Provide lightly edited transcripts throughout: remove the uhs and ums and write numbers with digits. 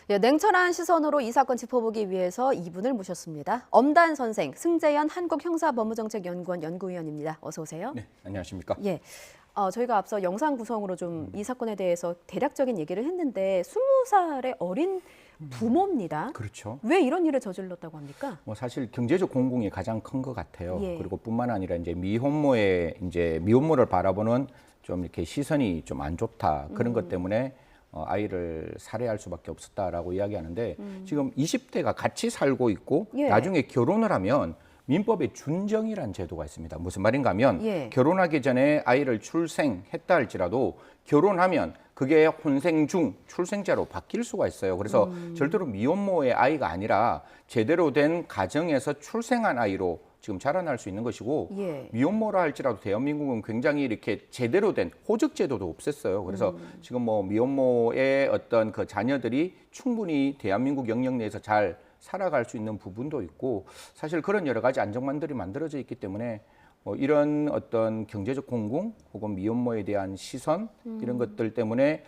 예, 냉철한 시선으로 이 사건 짚어보기 위해서 이분을 모셨습니다. 엄단 선생, 승재현 한국형사법무정책연구원 연구위원입니다. 어서 오세요. 네, 안녕하십니까? 예, 저희가 앞서 영상 구성으로 좀 이 사건에 대해서 대략적인 얘기를 했는데 20살의 어린 부모입니다. 그렇죠. 왜 이런 일을 저질렀다고 합니까? 뭐 사실 경제적 공공이 가장 큰 것 같아요. 예. 그리고 뿐만 아니라 이제 미혼모를 바라보는 좀 이렇게 시선이 좀 안 좋다 그런 것 때문에 아이를 살해할 수밖에 없었다라고 이야기하는데 지금 20대가 같이 살고 있고 예. 나중에 결혼을 하면 민법에 준정이라는 제도가 있습니다. 무슨 말인가 하면 예. 결혼하기 전에 아이를 출생했다 할지라도 결혼하면 그게 혼생 중 출생자로 바뀔 수가 있어요. 그래서 절대로 미혼모의 아이가 아니라 제대로 된 가정에서 출생한 아이로 지금 자라날 수 있는 것이고 예. 미혼모라 할지라도 대한민국은 굉장히 이렇게 제대로 된 호적 제도도 없앴어요. 그래서 지금 뭐 미혼모의 어떤 그 자녀들이 충분히 대한민국 영역 내에서 잘 살아갈 수 있는 부분도 있고 사실 그런 여러 가지 안정망들이 만들어져 있기 때문에 이런 어떤 경제적 공공 혹은 미혼모에 대한 시선 이런 것들 때문에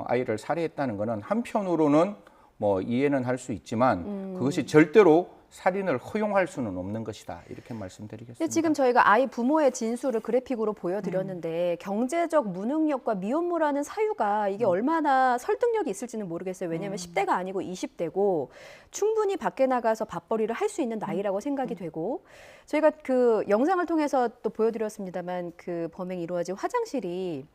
아이를 살해했다는 거는 한편으로는 뭐 이해는 할 수 있지만 그것이 절대로 살인을 허용할 수는 없는 것이다. 이렇게 말씀드리겠습니다. 지금 저희가 아이 부모의 진술을 그래픽으로 보여드렸는데 경제적 무능력과 미혼모라는 사유가 이게 얼마나 설득력이 있을지는 모르겠어요. 왜냐하면 10대가 아니고 20대고 충분히 밖에 나가서 밥벌이를 할 수 있는 나이라고 생각이 되고 저희가 그 영상을 통해서 또 보여드렸습니다만 그 범행이 이루어진 화장실이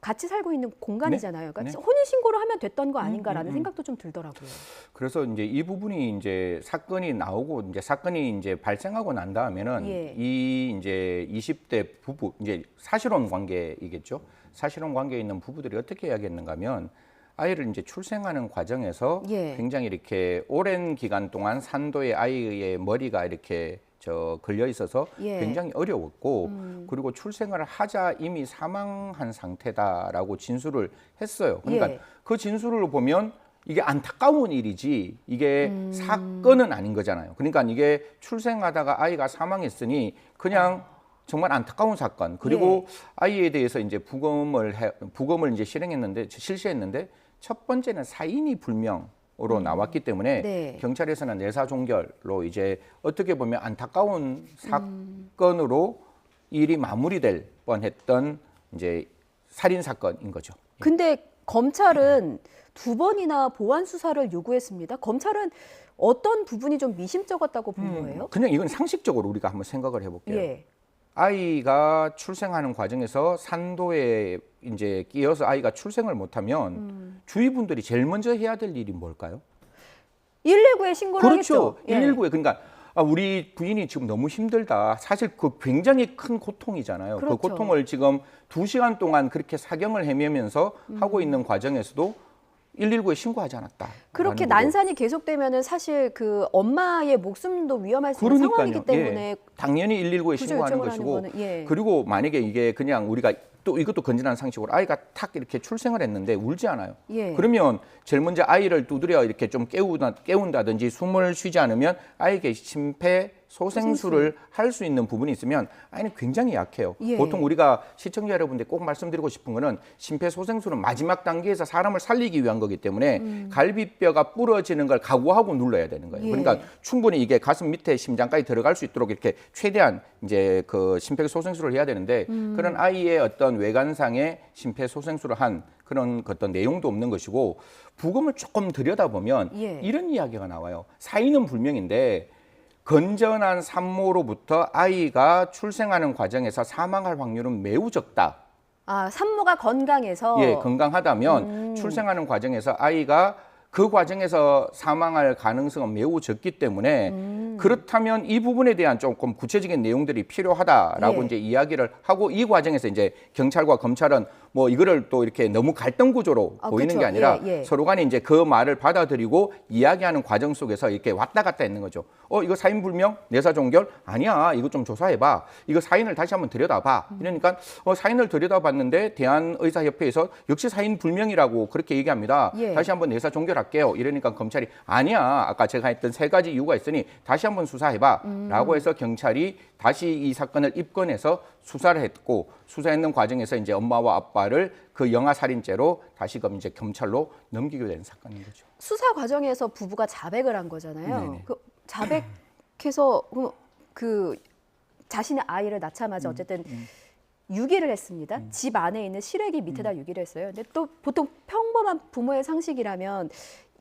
같이 살고 있는 공간이잖아요. 그러니까 네. 혼인신고를 하면 됐던 거 아닌가라는 생각도 좀 들더라고요. 그래서 이제 이 부분이 이제 사건이 나오고 이제 사건이 이제 발생하고 난 다음에는 예. 이 이제 20대 부부 이제 사실혼 관계이겠죠. 사실혼 관계에 있는 부부들이 어떻게 이야기했는가 하면 아이를 이제 출생하는 과정에서 예. 굉장히 이렇게 오랜 기간 동안 산도의 아이의 머리가 이렇게 걸려 있어서 예. 굉장히 어려웠고 그리고 출생을 하자 이미 사망한 상태다라고 진술을 했어요. 그러니까 예. 그 진술을 보면 이게 안타까운 일이지 이게 사건은 아닌 거잖아요. 그러니까 이게 출생하다가 아이가 사망했으니 그냥 정말 안타까운 사건. 그리고 아이에 대해서 이제 부검을 이제 실시했는데 첫 번째는 사인이 불명으로 나왔기 때문에 네. 경찰에서는 내사종결로 이제 어떻게 보면 안타까운 사건으로 일이 마무리될 뻔했던 이제 살인 사건인 거죠. 근데 검찰은 두 번이나 보완 수사를 요구했습니다. 검찰은 어떤 부분이 좀 미심쩍었다고 본 거예요? 그냥 이건 상식적으로 우리가 한번 생각을 해볼게요. 예. 아이가 출생하는 과정에서 산도에 이제 끼어서 아이가 출생을 못하면 주위 분들이 제일 먼저 해야 될 일이 뭘까요? 119에 신고를 그렇죠. 하겠죠. 예. 119에 그러니까 우리 부인이 지금 너무 힘들다. 사실 그 굉장히 큰 고통이잖아요. 그렇죠. 그 고통을 지금 2시간 동안 그렇게 사경을 헤매면서 하고 있는 과정에서도 119에 신고하지 않았다. 그렇게 난산이 계속되면은 사실 그 엄마의 목숨도 위험할 수 있는 상황이기 때문에 예. 당연히 119에 신고하는 요청을 것이고 하는 거는, 예. 그리고 만약에 이게 그냥 우리가 또 이것도 건전한 상식으로 아이가 탁 이렇게 출생을 했는데 울지 않아요. 예. 그러면 제일 먼저 아이를 두드려 이렇게 좀 깨운다든지 숨을 쉬지 않으면 아이에게 심폐소생술을 할 수 있는 부분이 있으면 아이는 굉장히 약해요. 예. 보통 우리가 시청자 여러분들 꼭 말씀드리고 싶은 거는 심폐소생술은 마지막 단계에서 사람을 살리기 위한 거기 때문에 갈비뼈가 부러지는 걸 각오하고 눌러야 되는 거예요. 예. 그러니까 충분히 이게 가슴 밑에 심장까지 들어갈 수 있도록 이렇게 최대한 이제 그 심폐소생술을 해야 되는데 그런 아이의 어떤 외관상의 심폐소생술을 한 그런 어떤 내용도 없는 것이고 부검을 조금 들여다보면 예. 이런 이야기가 나와요. 사인은 불명인데 건전한 산모로부터 아이가 출생하는 과정에서 사망할 확률은 매우 적다. 아, 산모가 건강해서 예, 건강하다면 출생하는 과정에서 아이가 그 과정에서 사망할 가능성은 매우 적기 때문에 그렇다면 이 부분에 대한 조금 구체적인 내용들이 필요하다라고 예. 이제 이야기를 하고 이 과정에서 이제 경찰과 검찰은 뭐 이거를 또 이렇게 너무 갈등 구조로 보이는 그쵸. 게 아니라 예, 예. 서로 간에 이제 그 말을 받아들이고 이야기하는 과정 속에서 이렇게 왔다 갔다 있는 거죠. 이거 사인 불명, 내사 종결 아니야. 이거 좀 조사해봐. 이거 사인을 다시 한번 들여다봐. 이러니까 사인을 들여다봤는데 대한의사협회에서 역시 사인 불명이라고 그렇게 얘기합니다. 예. 다시 한번 내사 종결할게요. 이러니까 검찰이 아니야. 아까 제가 했던 세 가지 이유가 있으니 다시 다시 한번 수사해봐라고 해서 경찰이 다시 이 사건을 입건해서 수사를 했고 수사했는 과정에서 이제 엄마와 아빠를 그 영아 살인죄로 다시금 이제 검찰로 넘기게 된 사건인 거죠. 수사 과정에서 부부가 자백을 한 거잖아요. 네네. 그 자백해서 그 자신의 아이를 낳자마자 어쨌든 유기를 했습니다. 집 안에 있는 실외기 밑에다 유기를 했어요. 근데 또 보통 평범한 부모의 상식이라면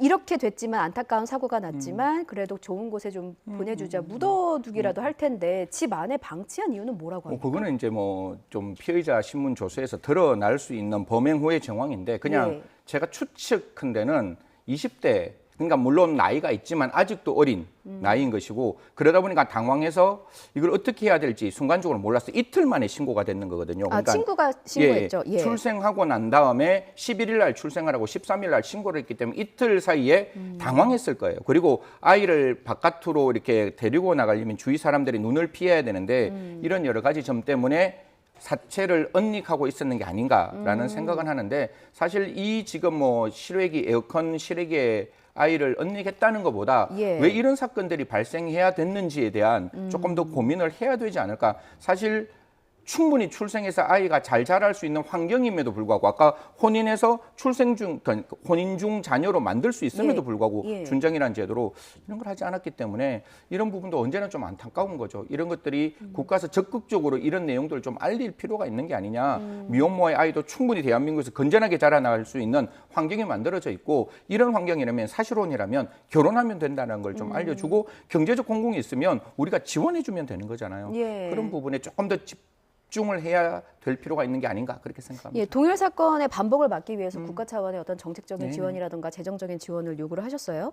이렇게 됐지만 안타까운 사고가 났지만 그래도 좋은 곳에 좀 보내주자 묻어두기라도 할 텐데 집 안에 방치한 이유는 뭐라고 합니까? 그거는 이제 뭐 좀 피의자 신문 조서에서 드러날 수 있는 범행 후의 정황인데 그냥 예. 제가 추측한데는 20대 그러니까 물론 나이가 있지만 아직도 어린 나이인 것이고 그러다 보니까 당황해서 이걸 어떻게 해야 될지 순간적으로 몰랐어. 이틀 만에 신고가 됐는 거거든요. 아, 친구가 신고했죠. 예. 출생하고 난 다음에 11일 날 출생을 하고 13일 날 신고를 했기 때문에 이틀 사이에 당황했을 거예요. 그리고 아이를 바깥으로 이렇게 데리고 나가려면 주위 사람들이 눈을 피해야 되는데 이런 여러 가지 점 때문에 사체를 은닉하고 있었는 게 아닌가라는 생각은 하는데 사실 이 지금 뭐 실외기 에어컨 실외기에 아이를 은닉했다는 것보다 예. 왜 이런 사건들이 발생해야 됐는지에 대한 조금 더 고민을 해야 되지 않을까. 사실 충분히 출생해서 아이가 잘 자랄 수 있는 환경임에도 불구하고 아까 혼인해서 출생 중 혼인 중 자녀로 만들 수 있음에도 예. 불구하고 예. 준정이라는 제도로 이런 걸 하지 않았기 때문에 이런 부분도 언제나 좀 안타까운 거죠. 이런 것들이 국가에서 적극적으로 이런 내용들을 좀 알릴 필요가 있는 게 아니냐. 미혼모의 아이도 충분히 대한민국에서 건전하게 자라나갈 수 있는 환경이 만들어져 있고 이런 환경이라면 사실혼이라면 결혼하면 된다는 걸 좀 알려주고 경제적 공공이 있으면 우리가 지원해주면 되는 거잖아요. 예. 그런 부분에 조금 더 집중을 해야 될 필요가 있는 게 아닌가 그렇게 생각합니다. 예, 동일 사건의 반복을 막기 위해서 국가 차원의 어떤 정책적인 네네. 지원이라든가 재정적인 지원을 요구를 하셨어요.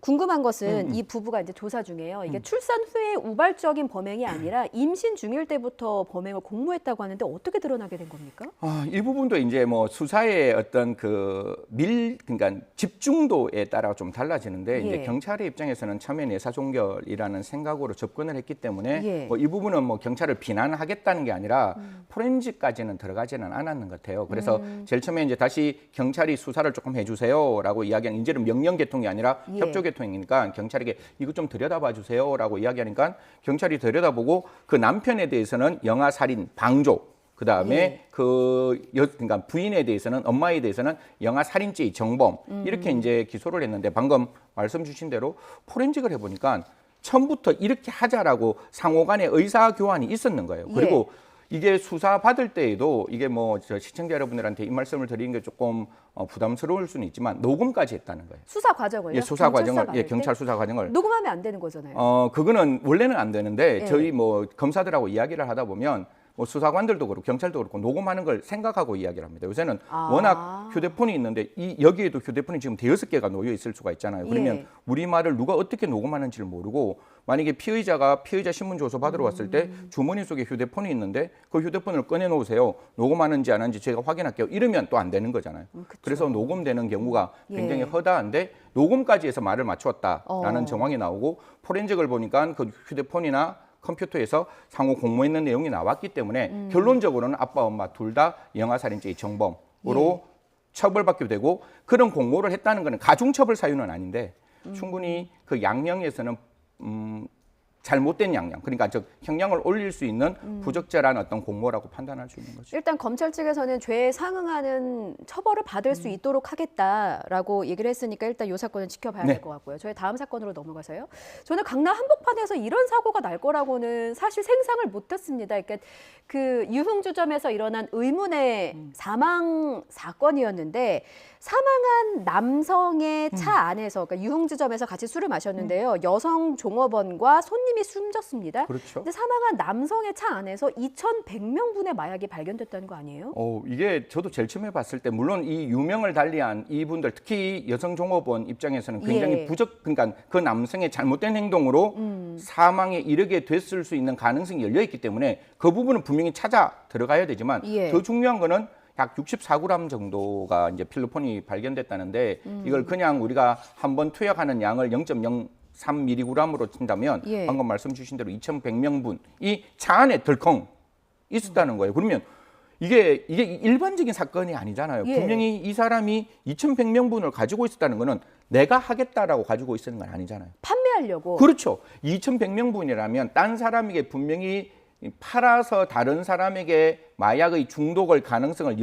궁금한 것은 이 부부가 이제 조사 중에요. 이게 출산 후에 우발적인 범행이 아니라 임신 중일 때부터 범행을 공모했다고 하는데 어떻게 드러나게 된 겁니까? 이 부분도 이제 뭐 수사의 어떤 그러니까 집중도에 따라 좀 달라지는데 예. 이제 경찰의 입장에서는 처음에 내사종결이라는 생각으로 접근을 했기 때문에 예. 뭐 이 부분은 뭐 경찰을 비난하겠다는 게 아니라 포렌식까지는 들어가지는 않았는 것 같아요. 그래서 제일 처음에 이제 다시 경찰이 수사를 조금 해주세요라고 이야기한 이제는 명령 계통이 아니라 예. 협조 계통이니까 경찰에게 이거 좀 들여다봐 주세요라고 이야기하니까 경찰이 들여다보고 그 남편에 대해서는 영아 살인 방조 그다음에 예. 그러니까 부인에 대해서는 엄마에 대해서는 영아 살인죄의 정범 이렇게 이제 기소를 했는데 방금 말씀 주신 대로 포렌식을 해보니까 처음부터 이렇게 하자라고 상호간의 의사 교환이 있었는 거예요. 그리고 이게 수사 받을 때에도 이게 뭐 저 시청자 여러분들한테 이 말씀을 드리는 게 조금 부담스러울 수는 있지만 녹음까지 했다는 거예요. 수사 과정을요? 예, 수사 과정을 받을 때? 경찰 수사 과정을 녹음하면 안 되는 거잖아요. 그거는 원래는 안 되는데 예. 저희 뭐 검사들하고 이야기를 하다 보면 뭐 수사관들도 그렇고 경찰도 그렇고 녹음하는 걸 생각하고 이야기를 합니다. 요새는 워낙 휴대폰이 있는데 여기에도 휴대폰이 지금 5-6개가 놓여 있을 수가 있잖아요. 그러면 예. 우리 말을 누가 어떻게 녹음하는지를 모르고 만약에 피의자가 피의자 신문 조서 받으러 왔을 때 주머니 속에 휴대폰이 있는데 그 휴대폰을 꺼내 놓으세요. 녹음하는지 안 하는지 제가 확인할게요. 이러면 또 안 되는 거잖아요. 그래서 녹음되는 경우가 굉장히 예. 허다한데 녹음까지 해서 말을 맞추었다라는 정황이 나오고 포렌식을 보니까 그 휴대폰이나 컴퓨터에서 상호 공모했는 내용이 나왔기 때문에 결론적으로는 아빠 엄마 둘 다 영아살인죄의 정범으로 처벌받게 되고 그런 공모를 했다는 것은 가중처벌 사유는 아닌데 충분히 그 양형에서는 잘못된 양형, 그러니까 즉 형량을 올릴 수 있는 부적절한 어떤 공모라고 판단할 수 있는 거죠. 일단 검찰 측에서는 죄에 상응하는 처벌을 받을 수 있도록 하겠다라고 얘기를 했으니까 일단 이 사건은 지켜봐야 네. 될 것 같고요. 저희 다음 사건으로 넘어가서요. 저는 강남 한복판에서 이런 사고가 날 거라고는 사실 생각을 못했습니다. 그러니까 그 유흥주점에서 일어난 의문의 사망 사건이었는데 사망한 남성의 차 안에서 그러니까 유흥주점에서 같이 술을 마셨는데요. 여성 종업원과 손님이 숨졌습니다. 그렇죠. 근데 사망한 남성의 차 안에서 2,100명분의 마약이 발견됐다는 거 아니에요? 이게 저도 제일 처음에 봤을 때 물론 이 유명을 달리한 이분들 특히 여성 종업원 입장에서는 굉장히 예. 그러니까 그 남성의 잘못된 행동으로 사망에 이르게 됐을 수 있는 가능성이 열려 있기 때문에 그 부분은 분명히 찾아 들어가야 되지만 예. 더 중요한 거는 약 64g 정도가 이제 필로폰이 발견됐다는데 이걸 그냥 우리가 한번 투약하는 양을 0.03mg으로 친다면 예. 방금 말씀 주신 대로 2,100명분이 차 안에 덜컹 있었다는 거예요. 그러면 이게 일반적인 사건이 아니잖아요. 예. 분명히 이 사람이 2,100명분을 가지고 있었다는 거는 내가 하겠다라고 가지고 있었는 건 아니잖아요. 탈피하려고. 그렇죠. 2,100명분이라면 딴 사람에게 분명히 팔아서 다른 사람에게 마약의 중독을 가능성을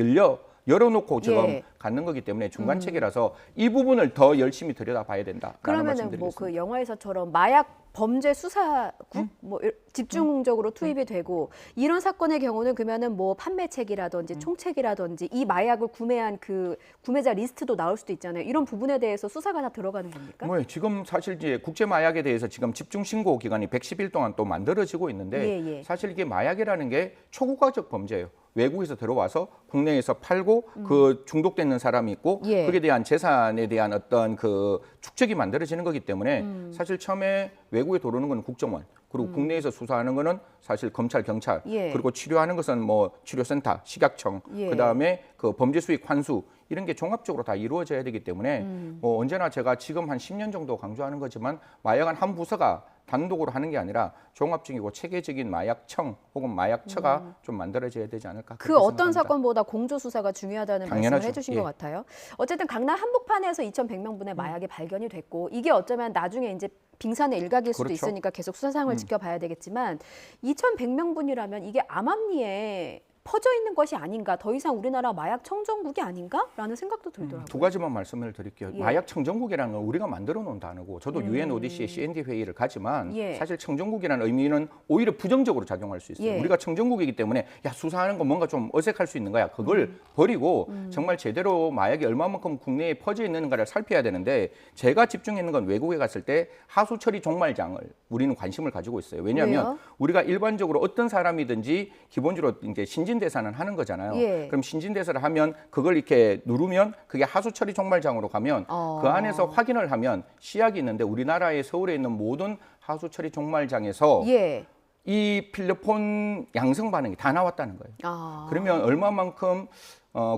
열어놓고 지금 예. 갖는 거기 때문에 중간책이라서 이 부분을 더 열심히 들여다봐야 된다라는 그러면은 뭐 말씀드리겠습니다. 그 영화에서처럼 마약 범죄 수사국 뭐 집중적으로 투입이 되고 이런 사건의 경우는 그러면은 뭐 판매책이라든지 총책이라든지 이 마약을 구매한 그 구매자 리스트도 나올 수도 있잖아요. 이런 부분에 대해서 수사가 다 들어가는 겁니까? 뭐 지금 사실 이제 국제 마약에 대해서 지금 집중 신고 기간이 110일 동안 또 만들어지고 있는데 예, 예. 사실 이게 마약이라는 게 초국가적 범죄예요. 외국에서 들어와서 국내에서 팔고 그 중독되는 사람이 있고 예. 그에 대한 재산에 대한 어떤 그 축적이 만들어지는 거기 때문에 사실 처음에 외국에 들어오는 건 국정원 그리고 국내에서 수사하는 거는 사실 검찰, 경찰 예. 그리고 치료하는 것은 뭐 치료센터, 식약청 예. 그다음에 그 범죄 수익 환수 이런 게 종합적으로 다 이루어져야 되기 때문에 뭐 언제나 제가 지금 한 10년 정도 강조하는 거지만 마약은 한 부서가 단독으로 하는 게 아니라 종합적이고 체계적인 마약청 혹은 마약처가 좀 만들어져야 되지 않을까. 그 그렇게 어떤 생각합니다. 사건보다 공조 수사가 중요하다는 당연하죠. 말씀을 해주신 예. 것 같아요. 어쨌든 강남 한복판에서 2,100명분의 마약이 발견이 됐고 이게 어쩌면 나중에 이제 빙산의 일각일 수도 그렇죠. 있으니까 계속 수사 상황을 지켜봐야 되겠지만 2,100명분이라면 이게 암암리에 퍼져 있는 것이 아닌가, 더 이상 우리나라 마약 청정국이 아닌가라는 생각도 들더라고요. 두 가지만 말씀을 드릴게요. 예. 마약 청정국이라는 건 우리가 만들어 놓은 단어고 저도 UN ODC의 CND 회의를 가지만 예. 사실 청정국이라는 의미는 오히려 부정적으로 작용할 수 있어요. 예. 우리가 청정국이기 때문에 야 수사하는 거 뭔가 좀 어색할 수 있는 거야. 그걸 버리고 정말 제대로 마약이 얼마만큼 국내에 퍼져 있는가를 살펴야 되는데 제가 집중했는 건 외국에 갔을 때 하수 처리 종말장을 우리는 관심을 가지고 있어요. 왜냐하면 왜요? 우리가 일반적으로 어떤 사람이든지 기본적으로 이제 신진대사는 하는 거잖아요. 예. 그럼 신진대사를 하면 그걸 이렇게 누르면 그게 하수 처리 종말장으로 가면 그 안에서 확인을 하면 시약이 있는데 우리나라의 서울에 있는 모든 하수 처리 종말장에서 예. 이 필로폰 양성 반응이 다 나왔다는 거예요. 아. 그러면 얼마만큼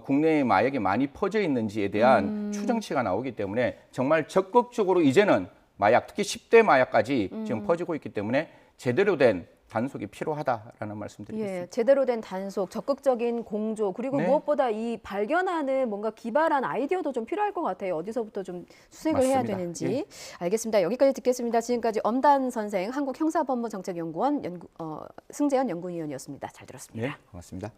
국내에 마약이 많이 퍼져 있는지에 대한 추정치가 나오기 때문에 정말 적극적으로 이제는 마약, 특히 10대 마약까지 지금 퍼지고 있기 때문에 제대로 된 단속이 필요하다라는 말씀드리겠습니다. 예, 제대로 된 단속, 적극적인 공조, 그리고 네. 무엇보다 이 발견하는 뭔가 기발한 아이디어도 좀 필요할 것 같아요. 어디서부터 좀 수색을 해야 맞습니다. 되는지. 예. 알겠습니다. 여기까지 듣겠습니다. 지금까지 엄단 선생, 한국형사법무정책연구원 승재현 연구위원이었습니다. 잘 들었습니다. 네, 고맙습니다.